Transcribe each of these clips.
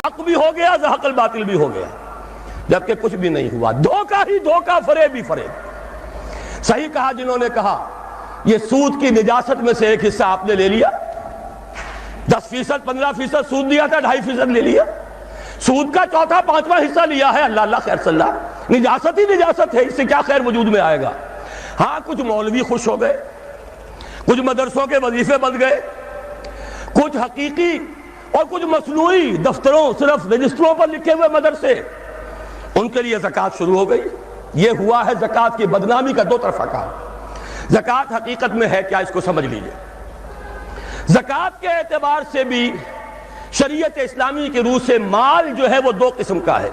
حق بھی ہو گیا، زہق الباطل بھی ہو گیا، جبکہ کچھ بھی نہیں ہوا، دھوکہ ہی دھوکہ، فریب ہی فریب۔ صحیح کہا جنہوں نے کہا یہ سود کی نجاست میں سے ایک حصہ آپ نے لے لیا، 10%، 15% سود دیا تھا، 2.5% لے لیا، سود کا چوتھا پانچواں حصہ لیا ہے، اللہ اللہ خیر صلی اللہ، نجاست ہی نجاست ہے، اس سے کیا خیر وجود میں آئے گا۔ ہاں کچھ مولوی خوش ہو گئے، کچھ مدرسوں کے وظیفے بن گئے، کچھ حقیقی اور کچھ مصنوعی دفتروں صرف رجسٹروں پر لکھے ہوئے مدرسے، ان کے لیے زکوٰۃ شروع ہو گئی۔ یہ ہوا ہے زکوٰۃ کی بدنامی کا دو طرفہ کام۔ زکوٰۃ حقیقت میں ہے کیا، اس کو سمجھ لیجئے۔ زکوٰۃ کے اعتبار سے بھی شریعت اسلامی کی روح سے مال جو ہے وہ دو قسم کا ہے۔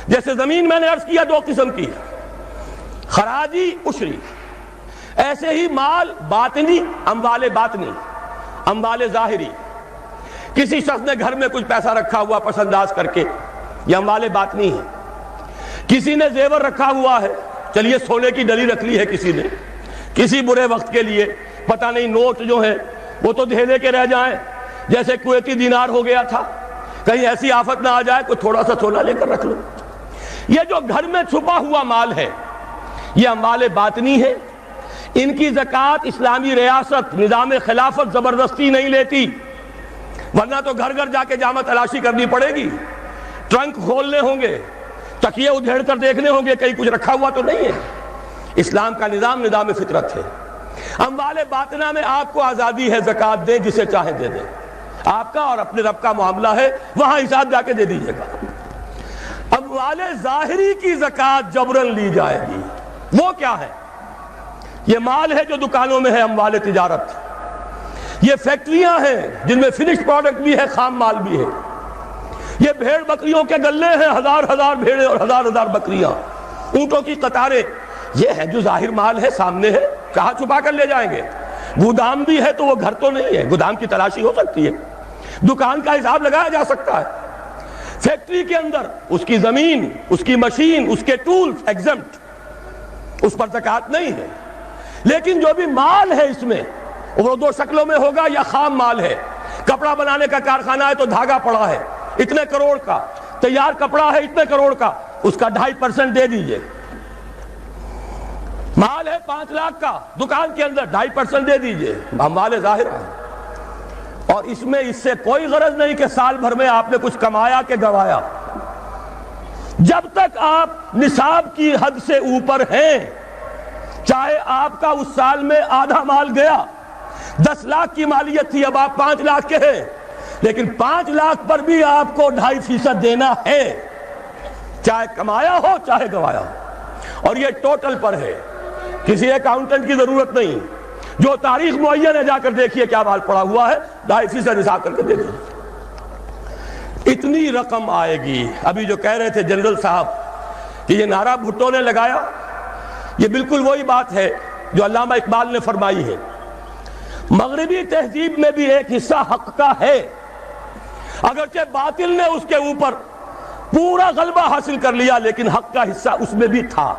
جیسے زمین میں نے عرض کیا دو قسم کی ہے، خراجی، عشری، ایسے ہی مال باطنی، اموال باطنی، اموال ظاہری۔ کسی شخص نے گھر میں کچھ پیسہ رکھا ہوا پس انداز کر کے، یہ اموال باطنی ہے۔ کسی نے زیور رکھا ہوا ہے، چلیے سونے کی ڈلی رکھ لی ہے کسی نے، کسی برے وقت کے لیے، پتہ نہیں نوٹ جو ہیں وہ تو دھیلے کے رہ جائیں، جیسے کویتی دینار ہو گیا تھا، کہیں ایسی آفت نہ آ جائے کوئی تھوڑا سا سونا لے کر رکھ لو۔ یہ جو گھر میں چھپا ہوا مال ہے یہ اموال باطنی ہے، ان کی زکوٰۃ اسلامی ریاست نظام خلافت زبردستی نہیں لیتی، ورنہ تو گھر گھر جا کے جامع تلاشی کرنی پڑے گی، ٹرنک کھولنے ہوں گے، تکیے ادھیڑ کر دیکھنے ہوں گے کہیں کچھ رکھا ہوا تو نہیں ہے۔ اسلام کا نظام نظام فطرت ہے۔ اموال باطنہ میں آپ کو آزادی ہے، زکوٰۃ دیں جسے چاہے دے دیں، آپ کا اور اپنے رب کا معاملہ ہے، وہاں حساب جا کے دے دیجئے گا۔ اموال ظاہری کی زکوٰۃ جبرن لی جائے گی۔ وہ کیا ہے؟ یہ مال ہے جو دکانوں میں ہے، اموال تجارت، یہ فیکٹریاں ہیں جن میں فنش پروڈکٹ بھی ہے، خام مال بھی ہے، یہ بھیڑ بکریوں کے گلے ہیں، ہزار ہزار بھیڑیں اور ہزار ہزار بکریاں، اونٹوں کی قطاریں، یہ ہے جو ظاہر مال ہے، سامنے ہے، کہاں چھپا کر لے جائیں گے؟ گودام بھی ہے تو وہ گھر تو نہیں ہے، گودام کی تلاشی ہو سکتی ہے، دکان کا حساب لگایا جا سکتا ہے۔ فیکٹری کے اندر اس کی زمین، اس کی مشین، اس کے ٹولز ایگزمپٹ، اس پر زکوٰۃ نہیں ہے۔ لیکن جو بھی مال ہے اس میں، وہ دو شکلوں میں ہوگا، یا خام مال ہے، کپڑا بنانے کا کارخانہ ہے تو دھاگا پڑا ہے اتنے کروڑ کا، تیار کپڑا ہے اتنے کروڑ کا، اس کا 2.5% دے دیجئے۔ مال ہے 5 لاکھ کا دکان کے اندر، 2.5% دے دیجئے، اموال ظاہرہ ہے۔ اور اس میں اس سے کوئی غرض نہیں کہ سال بھر میں آپ نے کچھ کمایا کہ گوایا، جب تک آپ نصاب کی حد سے اوپر ہیں، چاہے آپ کا اس سال میں آدھا مال گیا، 10 لاکھ کی مالیت تھی، اب آپ 5 لاکھ کے ہیں، لیکن 5 لاکھ پر بھی آپ کو 2.5% دینا ہے، چاہے کمایا ہو چاہے گوایا ہو۔ اور یہ ٹوٹل پر ہے، کسی اکاؤنٹنٹ کی ضرورت نہیں، جو تاریخ معین ہے جا کر دیکھیے کیا مال پڑا ہوا ہے، 2.5% حساب کر کے دیکھیے، اتنی رقم آئے گی۔ ابھی جو کہہ رہے تھے جنرل صاحب کہ یہ نعرہ بھٹو نے لگایا، یہ بالکل وہی بات ہے جو علامہ اقبال نے فرمائی ہے، مغربی تہذیب میں بھی ایک حصہ حق کا ہے، اگرچہ باطل نے اس کے اوپر پورا غلبہ حاصل کر لیا، لیکن حق کا حصہ اس میں بھی تھا۔